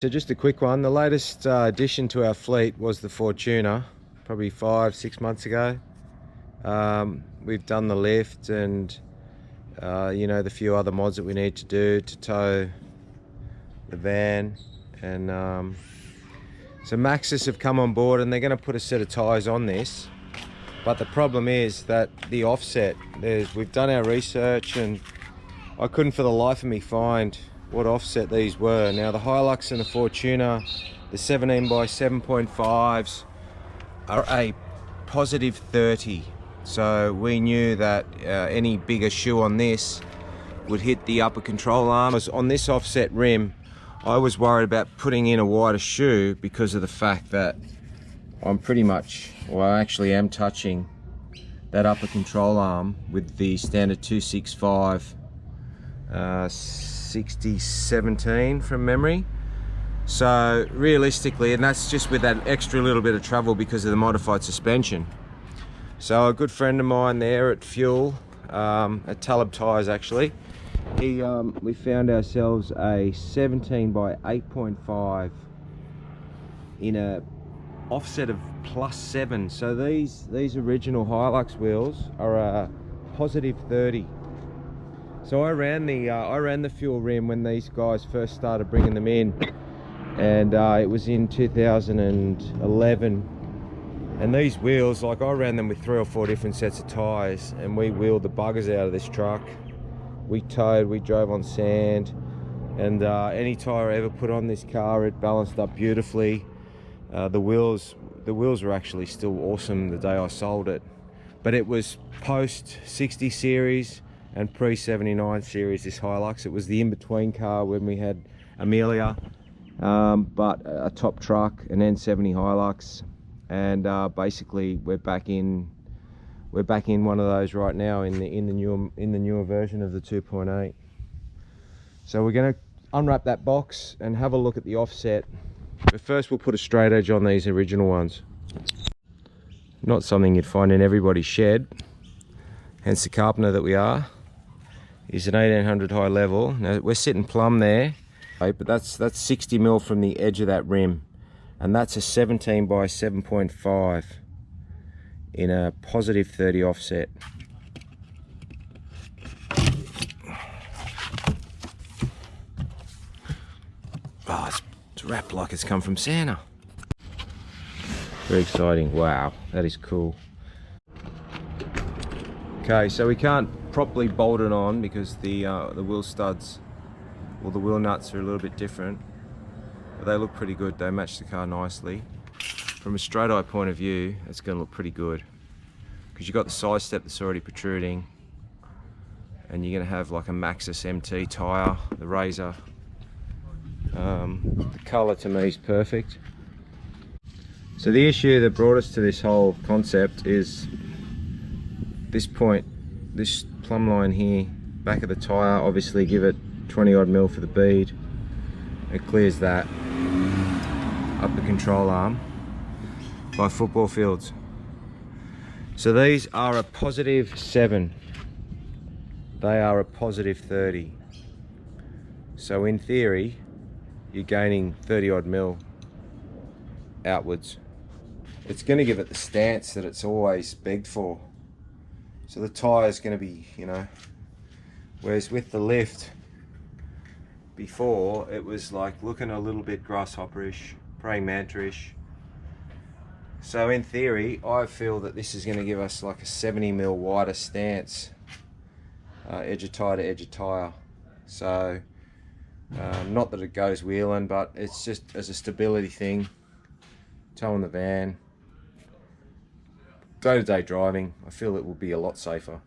So just a quick one. The latest addition to our fleet was the Fortuner, probably 5-6 months ago. We've done the lift and you know, the few other mods that we need to do to tow the van, and so Maxxis have come on board and they're going to put a set of tyres on this. But the problem is that the offset, we've done our research and I couldn't for the life of me find what offset these were. Now the Hilux and the Fortuner, the 17 by 7.5s are a positive 30. So we knew that any bigger shoe on this would hit the upper control arm. On this offset rim, I was worried about putting in a wider shoe because of the fact that I'm pretty much, well, I actually am touching that upper control arm with the standard 265 60/17 from memory. So realistically, and that's just with that extra little bit of travel because of the modified suspension. So a good friend of mine there at Fuel, at Taleb tyres actually, we found ourselves a 17 by 8.5 in a offset of +7. So these original Hilux wheels are a positive 30. So I ran the Fuel rim when these guys first started bringing them in, and it was in 2011. And these wheels, like, I ran them with 3 or 4 different sets of tyres, and we wheeled the buggers out of this truck. We towed, we drove on sand, and any tyre I ever put on this car, it balanced up beautifully. The wheels were actually still awesome the day I sold it, but it was post 60 series and pre 79 series, this Hilux. It was the in-between car when we had Amelia, but a top truck, an N70 Hilux, and basically we're back in one of those right now in the newer version of the 2.8. So we're going to unwrap that box and have a look at the offset, but first we'll put a straight edge on these original ones. Not something you'd find in everybody's shed, hence the carpenter that we are. Is an 1800 high level. Now we're sitting plumb there, but that's 60 mil from the edge of that rim, and that's a 17 by 7.5 in a positive 30 offset. Oh, it's wrapped like it's come from Santa. Very exciting. Wow, that is cool. Okay, so we can't properly bolt it on because the wheel studs, well, the wheel nuts are a little bit different, but they look pretty good. They match the car nicely. From a straight eye point of view, it's going to look pretty good because you've got the side step that's already protruding, and you're going to have like a Maxxis MT tyre, the Razor. The colour to me is perfect. So the issue that brought us to this whole concept is this point, this plumb line here, back of the tyre. Obviously give it 20 odd mil for the bead. It clears that up the control arm by football fields. So these are a positive 7. They are a positive 30. So in theory, you're gaining 30 odd mil outwards. It's going to give it the stance that it's always begged for. So the tyre is going to be, you know, whereas with the lift before, it was like looking a little bit grasshopperish, praying mantra-ish. So in theory, I feel that this is going to give us like a 70 mil wider stance, edge of tyre to edge of tyre. So not that it goes wheeling, but it's just as a stability thing, towing the van. Day-to-day driving, I feel it will be a lot safer.